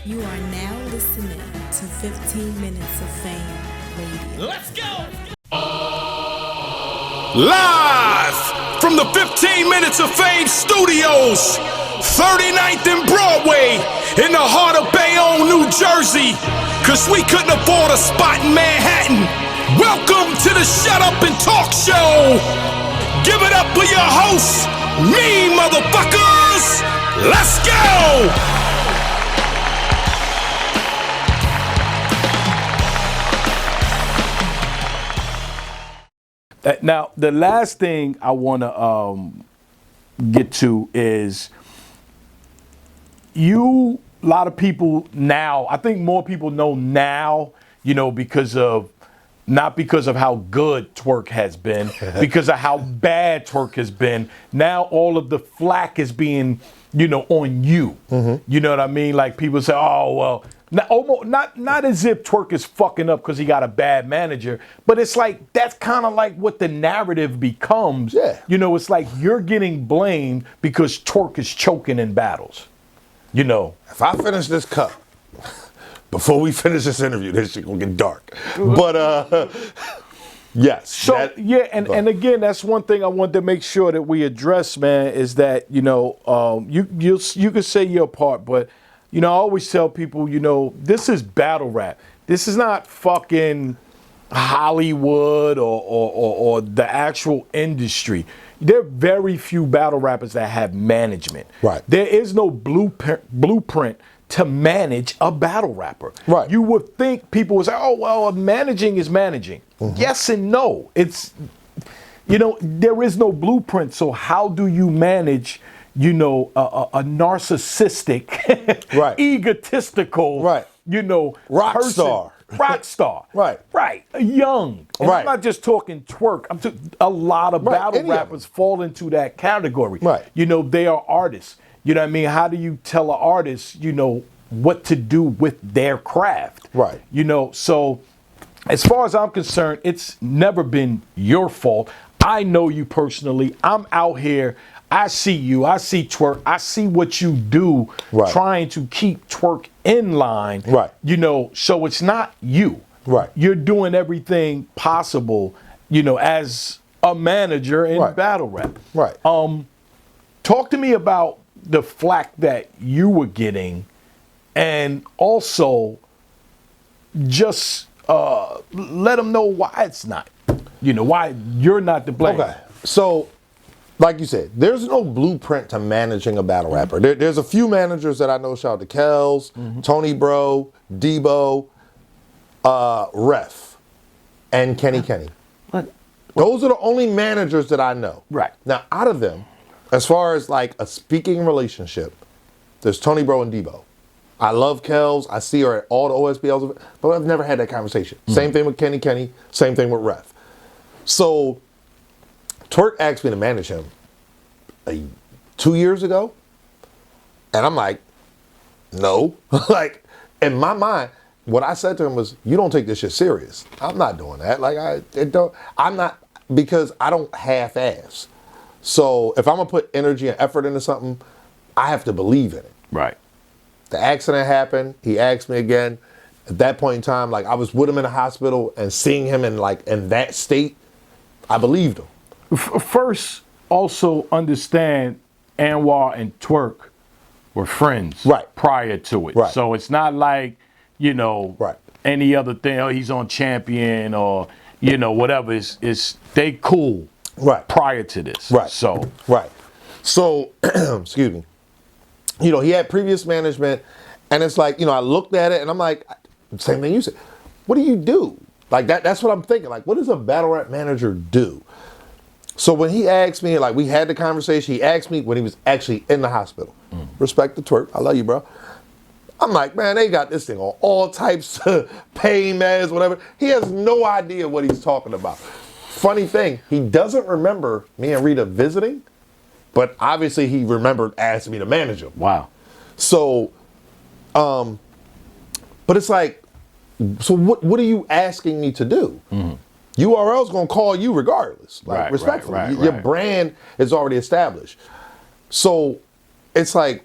You are now listening to 15 Minutes of Fame Radio. Let's go! Live from the 15 Minutes of Fame studios, 39th and Broadway, in the heart of Bayonne, New Jersey, cause we couldn't afford a spot in Manhattan. Welcome to the Shut Up and Talk Show. Give it up for your hosts, me motherfuckers. Let's go! Now, the last thing I want to get to is a lot of people now, I think more people know now, not because of how good Twerk has been, because of how bad Twerk has been. Now all of the flack is being, on you. Mm-hmm. You know what I mean? Like people say, oh, well, not as if Twerk is fucking up because he got a bad manager, but it's like that's kind of like what the narrative becomes. Yeah. It's like you're getting blamed because Twerk is choking in battles. If I finish this cup before we finish this interview, this shit gonna get dark. But yes. So and again, that's one thing I wanted to make sure that we address, man, is that you can say your part, but I always tell people, this is battle rap. This is not fucking Hollywood or the actual industry. There are very few battle rappers that have management. Right. There is no blueprint to manage a battle rapper. Right. You would think people would say, oh, well, managing is managing. Mm-hmm. Yes and no. It's, there is no blueprint. So how do you manage a narcissistic, right, egotistical, right, rock person, star, rock star, right, young. And right. I'm not just talking Twerk. I'm a lot of battle rappers fall into that category. Right. They are artists. You know what I mean? How do you tell an artist, what to do with their craft? Right. So as far as I'm concerned, it's never been your fault. I know you personally. I'm out here. I see you. I see Twerk. I see what you do, right, trying to keep Twerk in line. Right. So it's not you. Right. You're doing everything possible, as a manager in battle rap. Right. Talk to me about the flack that you were getting, and also just let them know why it's not. Why you're not to blame. Okay. So, like you said, there's no blueprint to managing a battle rapper. There's a few managers that I know. Shout out to Kells, Tony Bro, Debo, Ref, and Kenny. What? Those are the only managers that I know. Right. Now, out of them, as far as like a speaking relationship, there's Tony Bro and Debo. I love Kells. I see her at all the OSBLs, but I've never had that conversation. Same thing with Kenny. Same thing with Ref. So Twerk asked me to manage him 2 years ago, and I'm like, no. Like, in my mind, what I said to him was, you don't take this shit serious. I'm not doing that. Like, because I don't half-ass. So if I'm gonna put energy and effort into something, I have to believe in it. Right. The accident happened. He asked me again. At that point in time, like, I was with him in the hospital and seeing him in that state, I believed him. First, also understand Anwar and Twerk were friends prior to it. Right. So it's not like, right, any other thing, oh, he's on Champion or, whatever. It's they cool prior to this. Right. So, excuse me. He had previous management, and it's like, I looked at it and I'm like, same thing you said. What do you do? Like that's what I'm thinking. Like, what does a battle rap manager do? So when he asked me, like, we had the conversation, he asked me when he was actually in the hospital. Respect the Twerk. I love you, bro. I'm like, man, they got this thing on all types of pain meds, whatever. He has no idea what he's talking about. Funny thing, he doesn't remember me and Rita visiting, but obviously he remembered asking me to manage him. Wow. So, but it's like, so what are you asking me to do? URL's gonna call you regardless, like, respectfully. Your brand is already established. So it's like,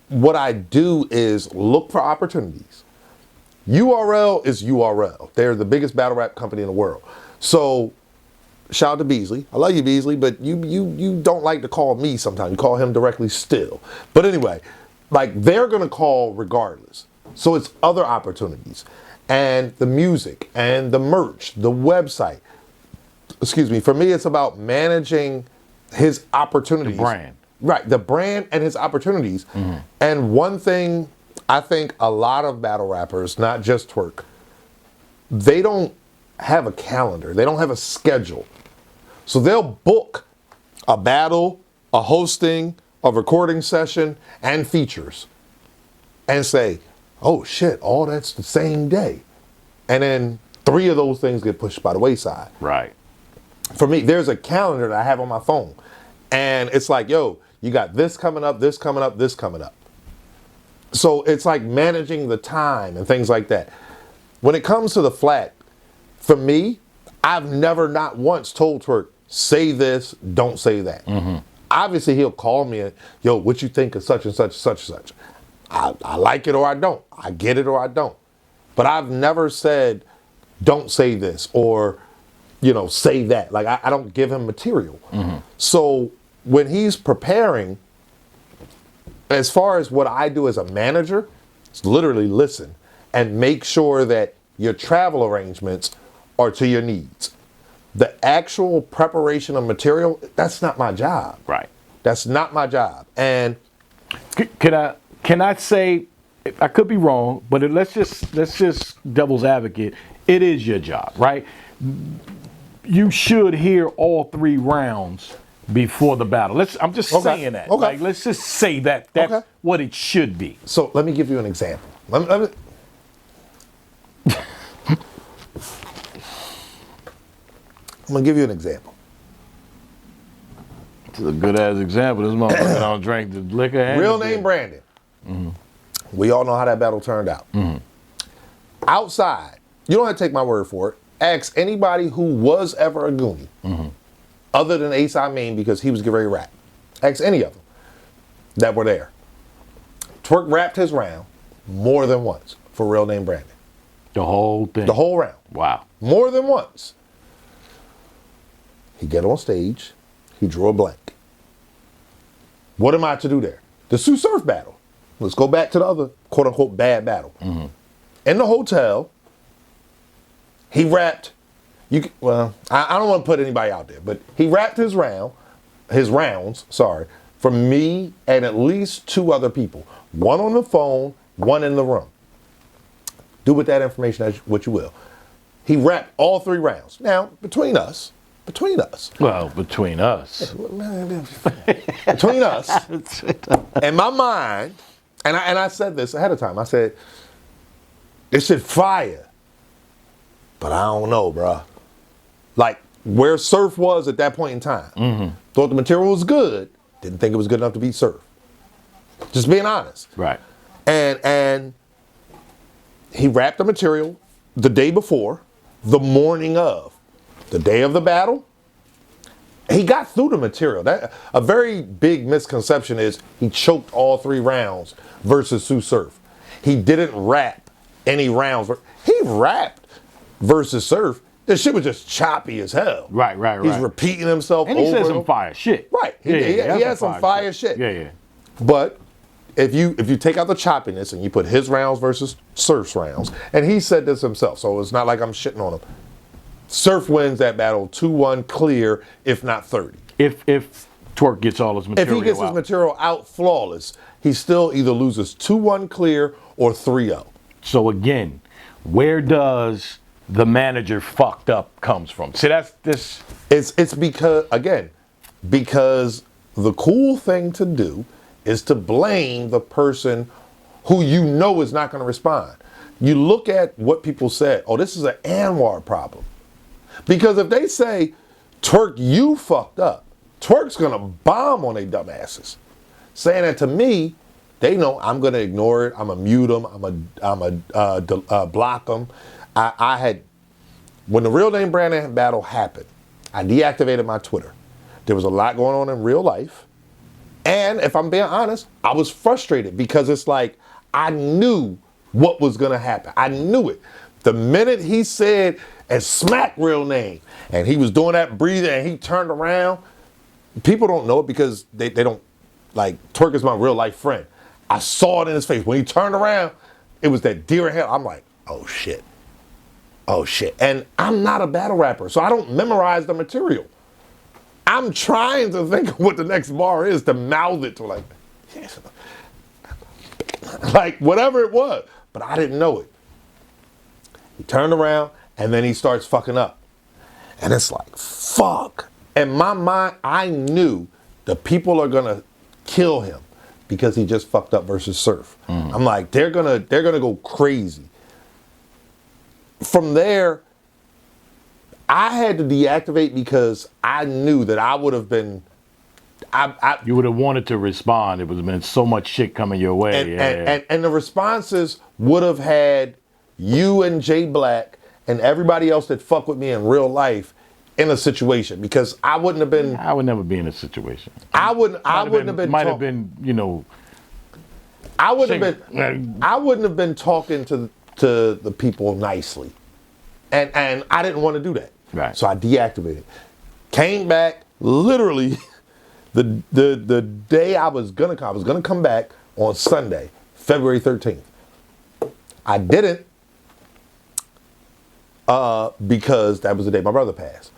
what I do is look for opportunities. URL is URL. They're the biggest battle rap company in the world. So shout out to Beasley. I love you, Beasley, but you don't like to call me sometimes. You call him directly still. But anyway, like they're gonna call regardless. So it's other opportunities. And the music and the merch, the website. Excuse me, for me it's about managing his opportunities. The brand. Right, the brand and his opportunities. And one thing I think a lot of battle rappers, not just Twork, they don't have a calendar. They don't have a schedule. So they'll book a battle, a hosting, a recording session, and features. And say, oh shit, all that's the same day. And then 3 of those things get pushed by the wayside. Right. For me, there's a calendar that I have on my phone. And it's like, yo, you got this coming up, this coming up, this coming up. So it's like managing the time and things like that. When it comes to the flat, for me, I've never not once told Twerk, say this, don't say that. Obviously, he'll call me and, yo, what you think of such and such, such and such. I like it or I don't. I get it or I don't. But I've never said, don't say this or, say that. Like, I don't give him material. So when he's preparing, as far as what I do as a manager, it's literally listen and make sure that your travel arrangements are to your needs. The actual preparation of material, that's not my job. Right. That's not my job. And can I say, I could be wrong, but let's just devil's advocate. It is your job, right? You should hear all 3 rounds before the battle. I'm just saying that. Okay. Like, let's just say that that's what it should be. so let me give you an example. Let me I'm gonna give you an example. It's a good ass example. This motherfucker don't drink the liquor. And Real name Brandon. We all know how that battle turned out. Outside, you don't have to take my word for it. Ask anybody who was ever a Goonie, other than Ace I Mean, because he was getting ready to rap. Ask any of them that were there. Twerk rapped his round more than once for Real Name Brandon. The whole thing. The whole round. Wow. More than once. He get on stage, he drew a blank. What am I to do there? The Sue Surf battle. Let's go back to the other quote unquote bad battle. In the hotel, he rapped, I don't want to put anybody out there, but he rapped his rounds, for me and at least 2 other people. One on the phone, one in the room. Do with that information as what you will. He rapped all 3 rounds. Now, between us. Well, between us. Between us. In my mind, and I said this ahead of time. I said, it should fire. But I don't know, bruh. Like, where Surf was at that point in time. Thought the material was good. Didn't think it was good enough to beat Surf. Just being honest. Right. And he rapped the material the day before, the morning of. The day of the battle, he got through the material. A very big misconception is he choked all 3 rounds versus Sue Surf. He didn't rap any rounds. He rapped versus Surf. This shit was just choppy as hell. Right. He's repeating himself And over. he said some fire shit. Right. He had some fire shit. Yeah. But if you take out the choppiness and you put his rounds versus Surf's rounds, and he said this himself, so it's not like I'm shitting on him. Surf wins that battle 2-1 clear, if not 30. If Twerk gets all his material If he gets his material out flawless, he still either loses 2-1 clear or 3-0. So again, where does the manager fucked up comes from? See, that's this. It's because the cool thing to do is to blame the person who you know is not going to respond. You look at what people said. Oh, this is an Anwar problem. Because if they say, Twerk, you fucked up, Twerk's gonna bomb on they dumbasses. Saying that to me, they know I'm gonna ignore it. I'm gonna mute them. I'm gonna block them. When the Real Name Brandon battle happened, I deactivated my Twitter. There was a lot going on in real life, And if I'm being honest, I was frustrated because it's like I knew what was gonna happen. I knew it. The minute he said and Smack real name, and he was doing that breathing, and he turned around. People don't know it because they don't, like, Twerk is my real life friend. I saw it in his face. When he turned around, it was that deer in hell. I'm like, oh shit. Oh shit. And I'm not a battle rapper, so I don't memorize the material. I'm trying to think of what the next bar is to mouth it to, like, yes. Like whatever it was, but I didn't know it. He turned around and then he starts fucking up. And it's like, fuck. In my mind, I knew the people are gonna kill him because he just fucked up versus Surf. I'm like, they're gonna go crazy. From there, I had to deactivate because I knew that I would have been. You would have wanted to respond. It would have been so much shit coming your way. And the responses would have had you and Jay Black and everybody else that fuck with me in real life in a situation, because I wouldn't have been. I would never be in a situation. I wouldn't have been. Might have been, you know. I wouldn't have been talking to the people nicely, and I didn't want to do that. Right. So I deactivated. Came back literally the day I was gonna come. I was gonna come back on Sunday, February 13th. I didn't because that was the day my brother passed.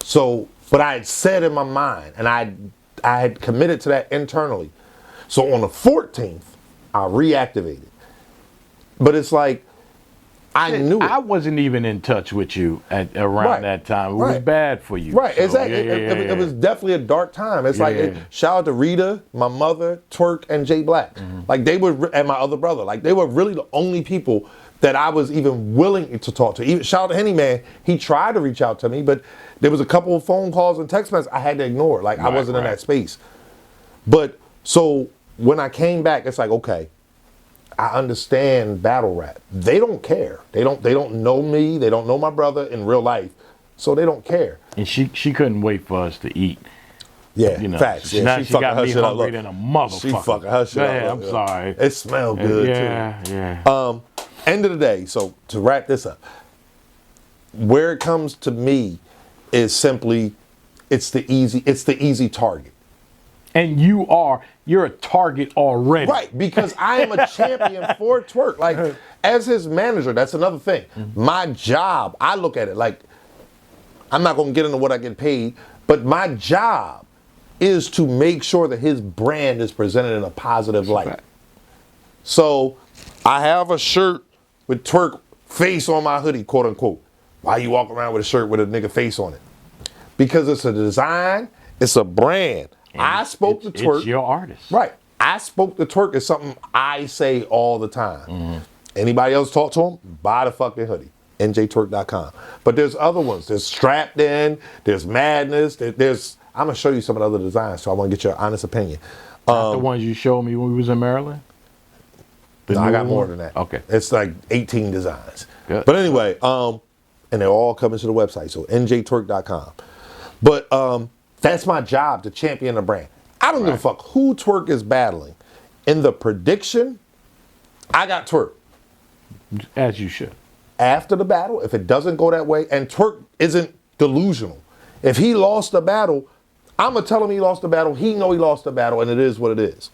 So, but I had said in my mind, and I had committed to that internally. So on the 14th, I reactivated. But it's like, I knew it. I wasn't even in touch with you around that time. It was bad for you. Right, so, exactly. It was definitely a dark time. It's like, shout out to Rita, my mother, Twerk, and Jay Black. Like they were, and my other brother. Like they were really the only people that I was even willing to talk to. Even shout out to Henny Man. He tried to reach out to me, but there was a couple of phone calls and text messages I had to ignore. Like I wasn't in that space. But so when I came back, it's like, okay, I understand battle rap. They don't care. They don't know me. They don't know my brother in real life, so they don't care. And she couldn't wait for us to eat. Yeah, you know, facts. Now she she got me hungry than than a motherfucker. She fucking her shit up. I'm sorry. It smelled good too. Yeah. End of the day, so to wrap this up, where it comes to me is simply it's the easy target. And you're a target already. Right, because I am a champion for Twerk. Like, as his manager, that's another thing. My job, I look at it like, I'm not gonna get into what I get paid, but my job is to make sure that his brand is presented in a positive light. Right. So I have a shirt with Twerk face on my hoodie, quote unquote. Why you walk around with a shirt with a nigga face on it? Because it's a design, it's a brand. And I spoke to Twerk. It's your artist. Right. I spoke to Twerk is something I say all the time. Anybody else talk to him? Buy the fucking hoodie. NJTwerk.com. But there's other ones. There's Strapped In, there's Madness, there's I'm gonna show you some of the other designs, so I want to get your honest opinion. Not the ones you showed me when we was in Maryland? No, I got more than that. Okay. It's like 18 designs. Good. But anyway, and they're all coming to the website, so NJTwerk.com. But that's my job, to champion the brand. I don't give a fuck who Twerk is battling. In the prediction, I got Twerk. As you should. After the battle, if it doesn't go that way, and Twerk isn't delusional. If he lost the battle, I'm going to tell him he lost the battle. He know he lost the battle, and it is what it is.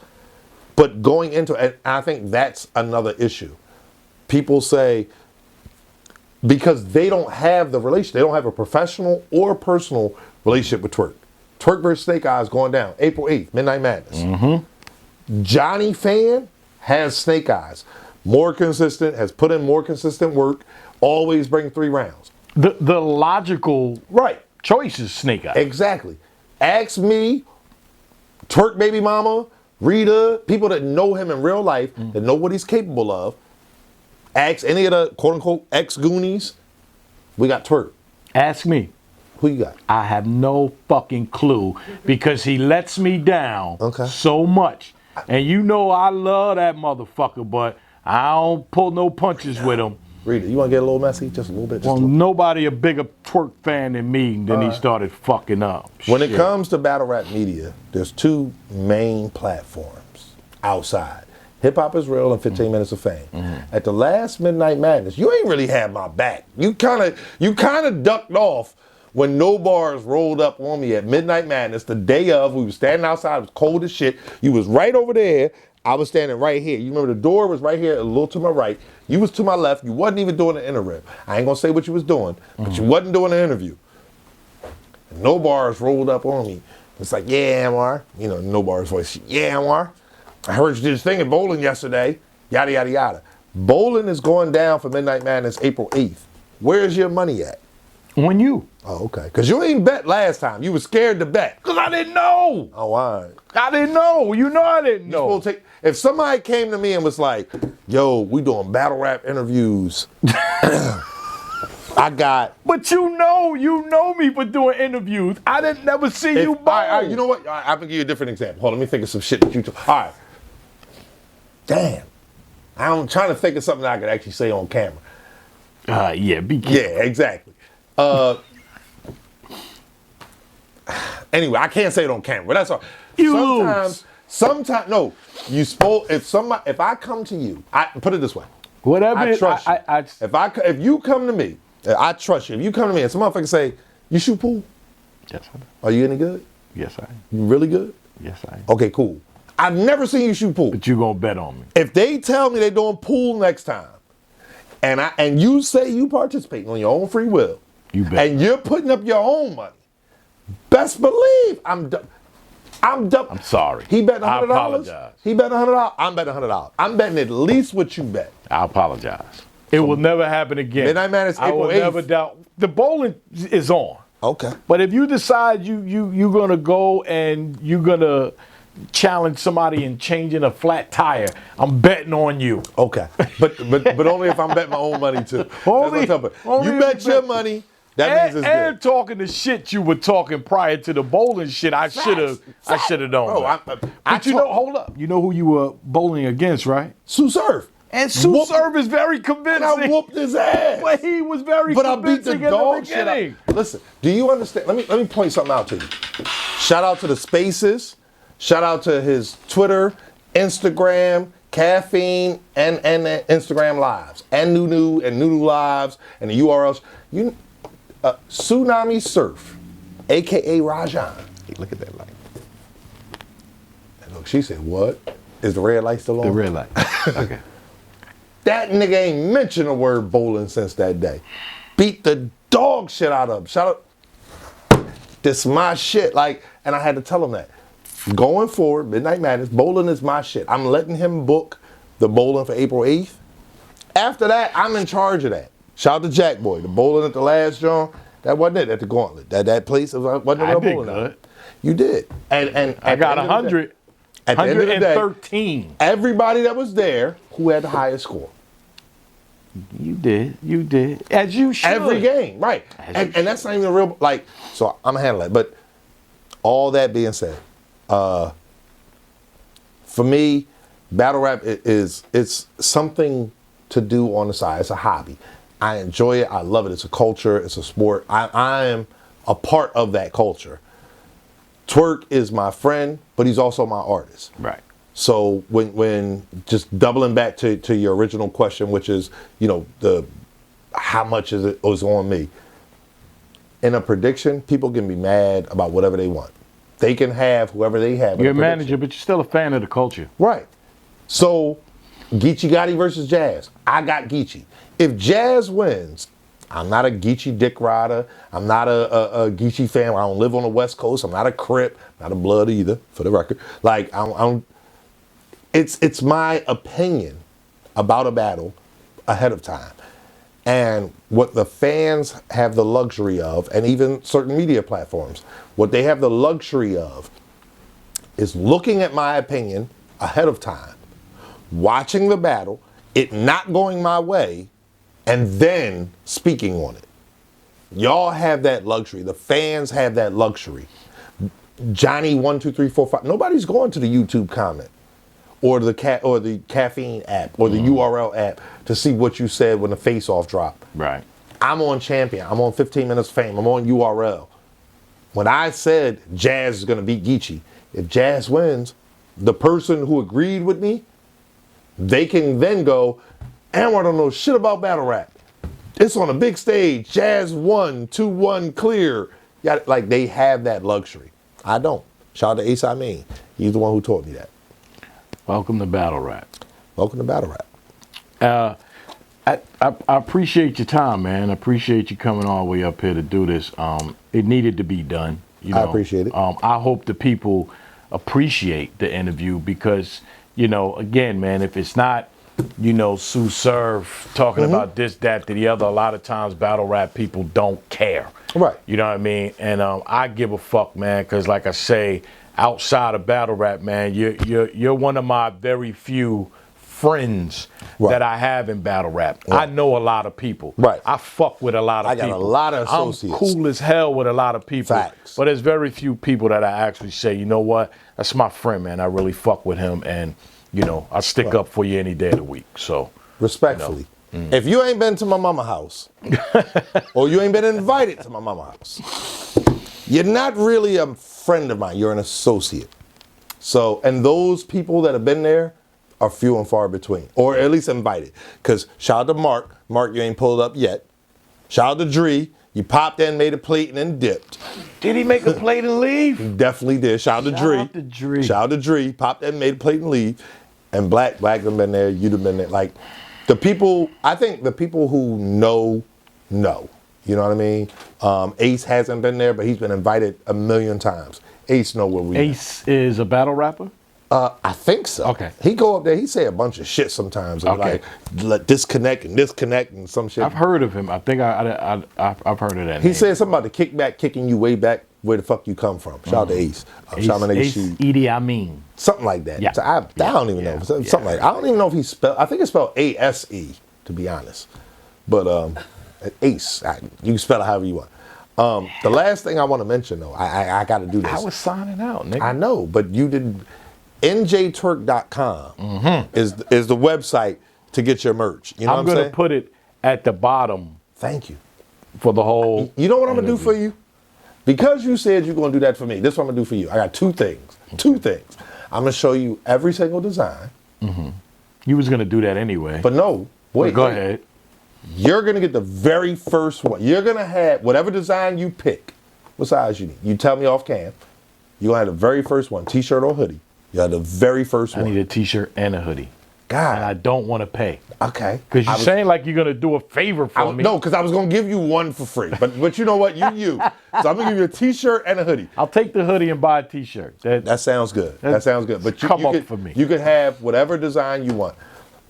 But going into it, and I think that's another issue. People say, because they don't have the relationship, they don't have a professional or personal relationship with Twerk. Twerk versus Snake Eyes going down April 8th, Midnight Madness. Johnny Fan has Snake Eyes. More consistent, has put in more consistent work, always bring 3 rounds. The logical choice is Snake Eyes. Exactly. Ask me, Twerk baby mama, Rita, people that know him in real life, that know what he's capable of. Ask any of the quote-unquote ex-Goonies. We got Twerk. Ask me. Who you got? I have no fucking clue, because he lets me down so much. And you know I love that motherfucker, but I don't pull no punches with him. Read it. You want to get a little messy? Just a little bit. Just Well, a little. nobody a bigger Twerk fan than me. Then he started fucking up. When it Shit. comes to battle rap media, there's two main platforms outside. Hip Hop is Real and 15 Minutes of Fame. At the last Midnight Madness, you ain't really had my back. You kind of ducked off when No Bars rolled up on me at Midnight Madness the day of. We were standing outside. It was cold as shit. You was right over there. I was standing right here. You remember the door was right here, a little to my right. You was to my left. You wasn't even doing an interview. I ain't gonna say what you was doing, but you wasn't doing an interview. And No Bars rolled up on me. It's like, yeah, Anwar. You know, No Bars voice. Yeah, Anwar. I heard you did this thing at bowling yesterday. Yada, yada, yada. Bowling is going down for Midnight Madness April 8th. Where's your money at? On you. Oh, okay. Because you ain't bet last time. You was scared to bet. Because I didn't know. Oh, all right. I didn't know. You know I didn't know. If somebody came to me and was like, yo, we doing battle rap interviews. I got. But you know me for doing interviews. I didn't never see you bowl. All right, you know what? I'm going to give you a different example. Hold on, let me think of some shit that you told. All right. Damn. I'm trying to think of something that I could actually say on camera. Yeah, be careful. Yeah, exactly. Anyway, I can't say it on camera, but that's all. Sometimes, no. If I come to you, I put it this way. Whatever. I trust you. If you come to me, I trust you. If you come to me and some motherfucker say, you shoot pool? Yes, I do. Are you any good? Yes, I am. You really good? Yes, I am. Okay, cool. I've never seen you shoot pool. But you gonna bet on me. If they tell me they're doing pool next time, and you say you participating on your own free will, you bet. And you're putting up your own money, best believe I'm done. I'm sorry. He bet $100. I apologize. He bet $100. I'm betting $100. I'm betting at least what you bet. I apologize. It will never happen again. Midnight Madness I April will 8th. never doubt. The bowling is on. Okay. But if you decide you're gonna go and you're gonna challenge somebody in changing a flat tire, I'm betting on you. Okay. But only if I'm betting my own money too. Only you bet your money. That means it's and good. talking the shit you were talking prior to the bowling shit, I should have known. Bro, but hold up. You know who you were bowling against, right? Sue Surf. And Sue Surf is very convincing. And I whooped his ass. But he was very convincing I beat the dog shit beginning. out. Listen, do you understand? Let me point something out to you. Shout out to the Spaces. Shout out to his Twitter, Instagram, Caffeine, and Instagram Lives, and Nunu and Nunu Lives, and the URLs. Tsunami Surf, a.k.a. Rajan. Hey, look at that light. And look, she said, what? Is the red light still on? The red light. Okay. That nigga ain't mentioned a word bowling since that day. Beat the dog shit out of him. Shout out. This my shit. And I had to tell him that. Going forward, Midnight Madness, bowling is my shit. I'm letting him book the bowling for April 8th. After that, I'm in charge of that. Shout out to Jack Boy. The bowling at the last John, that wasn't it at the Gauntlet. That place wasn't a bowling alley. You did. And I got 100. At the end of the day, 113. everybody that was there, who had the highest score? You did. As you should. Every game, right. And that's not even a real, so I'm going to handle that. But all that being said, for me, battle rap it's something to do on the side. It's a hobby. I enjoy it. I love it. It's a culture. It's a sport. I am a part of that culture. Twerk is my friend, but he's also my artist. Right. So when just doubling back to your original question, which is, how much is on me? In a prediction, people can be mad about whatever they want. They can have whoever they have. You're a manager, but you're still a fan of the culture. Right. So, Geechee Gotti versus Jazz. I got Geechee. If Jazz wins, I'm not a Geechee dick rider. I'm not a Geechee fan. I don't live on the West Coast. I'm not a Crip. Not a Blood either, for the record. It's my opinion about a battle ahead of time. And what the fans have the luxury of, and even certain media platforms, what they have the luxury of is looking at my opinion ahead of time, watching the battle, it not going my way, and then speaking on it. Y'all have that luxury. The fans have that luxury. Johnny 1 2 3 4 5. Nobody's going to the YouTube comment. or the caffeine app or the URL app to see what you said when the face-off dropped. Right. I'm on Champion. I'm on 15 Minutes of Fame. I'm on URL. When I said Jazz is going to beat Geechee, if Jazz wins, the person who agreed with me, they can then go, Anwar don't know shit about battle rap. It's on a big stage. Jazz won, 2-1 clear. Yeah, like they have that luxury. I don't. Shout out to Ace I Mean. He's the one who taught me that. Welcome to battle rap. Welcome to battle rap. I appreciate your time, man. I appreciate you coming all the way up here to do this. It needed to be done. You know? I appreciate it. I hope the people appreciate the interview because, again, man, if it's not, Sue Surf talking about this, that, to the other, a lot of times battle rap people don't care. Right. You know what I mean? And I give a fuck, man, because like I say, outside of battle rap, man, you're one of my very few friends that I have in battle rap. Right. I know a lot of people. Right. I fuck with a lot of people. I got a lot of associates. I'm cool as hell with a lot of people. Facts. But there's very few people that I actually say, you know what? That's my friend, man. I really fuck with him. And, I stick up for you any day of the week. So respectfully. If you ain't been to my mama house or you ain't been invited to my mama house, you're not really a friend of mine. You're an associate. So, and those people that have been there are few and far between, or at least invited. Because shout out to Mark. Mark, you ain't pulled up yet. Shout out to Dree. You popped in, made a plate, and then dipped. Did he make a plate and leave? He definitely did. Shout out to Dree. Shout out to Dree. Shout out to Dree. Popped in, made a plate, and leave. And Black done been there. You'd have been there. Like, I think the people who know. You know what I mean? Ace hasn't been there, but he's been invited a million times. Ace know where we are. Ace is a battle rapper? I think so. Okay. He go up there, he say a bunch of shit sometimes. And like disconnect and some shit. I've heard of him. I think I've heard of that He name. said something about the kickback, kicking you way back where the fuck you come from. Shout out to Ace. Shout out to Ace Edie Amin. Something like that. Yeah. So I don't even know. Something like I don't even know if he spelled, I think it's spelled A-S-E, to be honest. But Ace, you can spell it however you want. The last thing I want to mention, though, I got to do this. I was signing out, nigga. I know, but you didn't. NJTwork.com is the website to get your merch. You know I'm going to put it at the bottom. Thank you. For the whole. You know what I'm going to do for you? Because you said you're going to do that for me, this is what I'm going to do for you. I got two things. I'm going to show you every single design. You was going to do that anyway. But no, wait. Go ahead. You're going to get the very first one. You're going to have whatever design you pick. What size you need? You tell me off cam. You're going to have the very first one, t-shirt or hoodie. You have the very first one. I need a t-shirt and a hoodie. God. And I don't want to pay. Okay. Because you're saying like you're going to do a favor for me. No, because I was going to give you one for free. But you know what? You. So I'm going to give you a t-shirt and a hoodie. I'll take the hoodie and buy a t-shirt. That sounds good. That sounds good. But for me. You could have whatever design you want.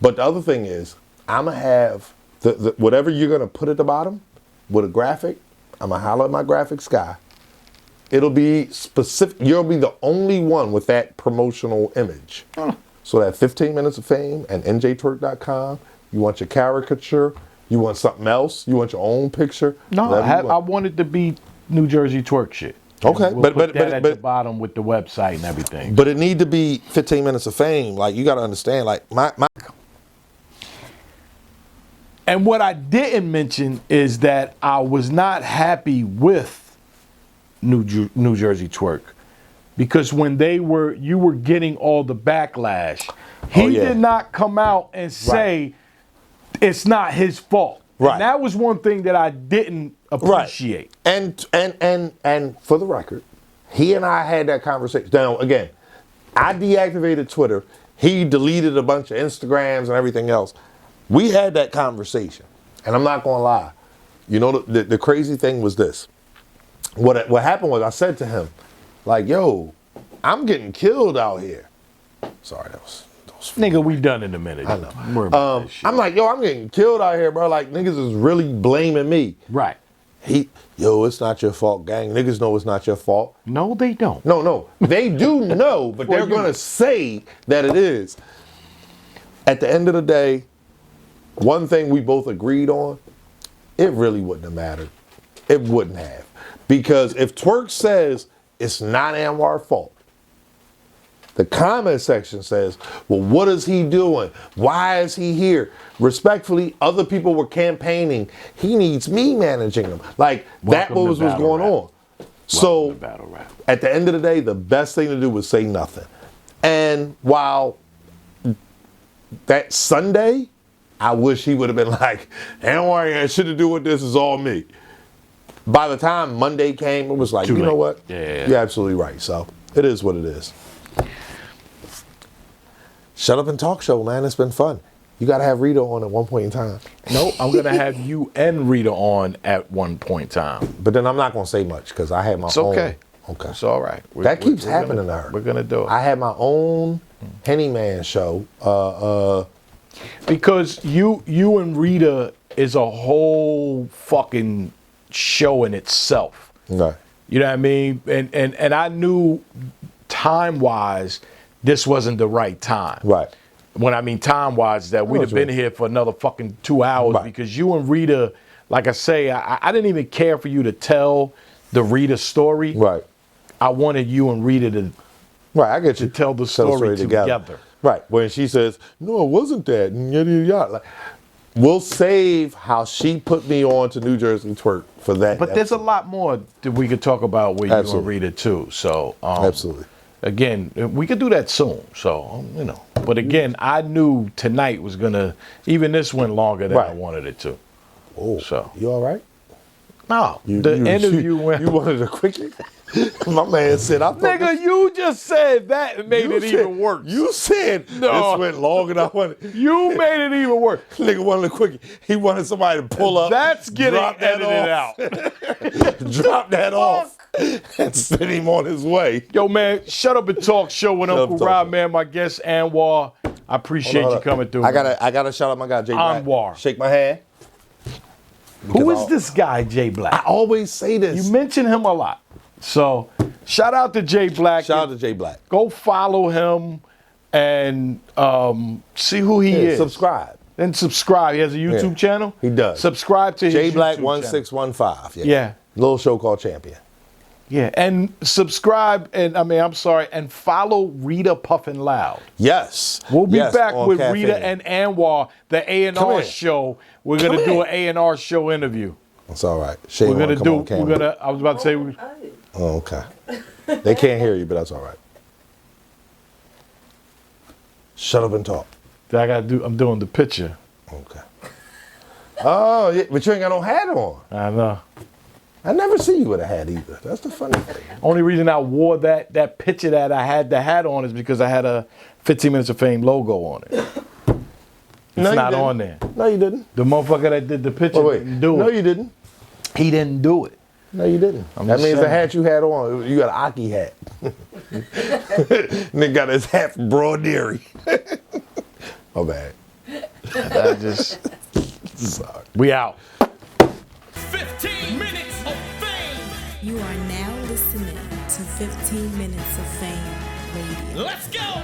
But the other thing is, I'm going to have the whatever you're going to put at the bottom with a graphic, I'm going to holler at my graphics guy. It'll be specific. You'll be the only one with that promotional image. So that 15 Minutes of Fame and NJTwork.com, you want your caricature, you want something else, you want your own picture. No, I want it to be New Jersey twerk shit. Okay, we'll put that at the bottom with the website and everything. But it need to be 15 Minutes of Fame. Like, you got to understand, like, my. And what I didn't mention is that I was not happy with New Jersey Twerk, because when you were getting all the backlash, he did not come out and say it's not his fault. Right. And that was one thing that I didn't appreciate. Right. And for the record, he and I had that conversation. Now, again, I deactivated Twitter. He deleted a bunch of Instagrams and everything else. We had that conversation, and I'm not gonna lie. You know, the crazy thing was this. What happened was I said to him, like, yo, I'm getting killed out here. Sorry, that was nigga, we done in a minute. I know. I'm like, yo, I'm getting killed out here, bro. Like, niggas is really blaming me. Right. It's not your fault, gang. Niggas know it's not your fault. No, they don't. No. They do know, but they're going to say that it is. At the end of the day, one thing we both agreed on, it really wouldn't have mattered. It wouldn't have. Because if Twerk says it's not Anwar's fault, The comment section says, well, what is he doing? Why is he here? Respectfully, other people were campaigning. He needs me managing him. Like, that was what's going on. So, at the end of the day, the best thing to do was say nothing. And while that Sunday, I wish he would have been like, Anwar had shit to do with this, is all me. By the time Monday came, it was like, you know what? Yeah. You're absolutely right. So, it is what it is. Shut Up and Talk Show, man. It's been fun. You got to have Rita on at one point in time. No, I'm going to have you and Rita on at one point in time. But then I'm not going to say much because I had my own. It's okay. Okay. It's all right. That keeps happening to her. We're going to do it. I had my own Henny Man show. Because you and Rita is a whole fucking show in itself. Right. You know what I mean? And I knew time-wise, this wasn't the right time. Right. When I mean time-wise, that we'd have been here for another fucking 2 hours because you and Rita, like I say, I didn't even care for you to tell the Rita story. Right. I wanted you and Rita to I get you. to tell the story together. Right. When she says, no, it wasn't that. And yada, yada, yada. Like, we'll save how she put me on to New Jersey Twerk for that. But there's a lot more that we could talk about with you and Rita too. So absolutely. Again, we could do that soon. So you know. But again, I knew tonight was gonna. Even this went longer than I wanted it to. Oh. So you all right? No. The interview went. You wanted a quickie? My man said, I thought Nigga, you just said that and made it even worse. You said this went long and I wanted. You made it even worse. Nigga wanted a quickie. He wanted somebody to pull up. That's getting edited out. Drop that off and send him on his way. Yo, man, Shut Up and Talk Show with Uncle Rob, man. My guest, Anwar. I appreciate you coming through. I gotta shout out my guy, J Black. Anwar. Shake my hand. Who is this guy, J Black? I always say this. You mention him a lot. So, shout out to J Black. Shout out to J Black. Go follow him and see who he is. Subscribe. And subscribe. He has a YouTube channel? He does. Subscribe to his J Black YouTube 1615. Yeah. Little show called Champion. Yeah. And subscribe and follow Rita Puffin Loud. Yes. We'll be back with Caffeine. Rita and Anwar, the A&R show. We're gonna do an A&R show interview. That's all right. I was about to say. Oh, okay. They can't hear you, but that's all right. Shut up and talk. I'm doing the picture. Okay. Oh, yeah, but you ain't got no hat on. I know. I never see you with a hat either. That's the funny thing. Only reason I wore that picture that I had the hat on is because I had a 15 Minutes of Fame logo on it. It's not on there. No, you didn't. The motherfucker that did the picture didn't do it. No, you didn't. He didn't do it. No, you didn't. That means the hat you had on, you got an Aki hat. Nigga got his hat from Broad Dairy. Oh, bad. Sorry. We out. 15 minutes of fame. You are now listening to 15 Minutes of Fame Radio. Let's go.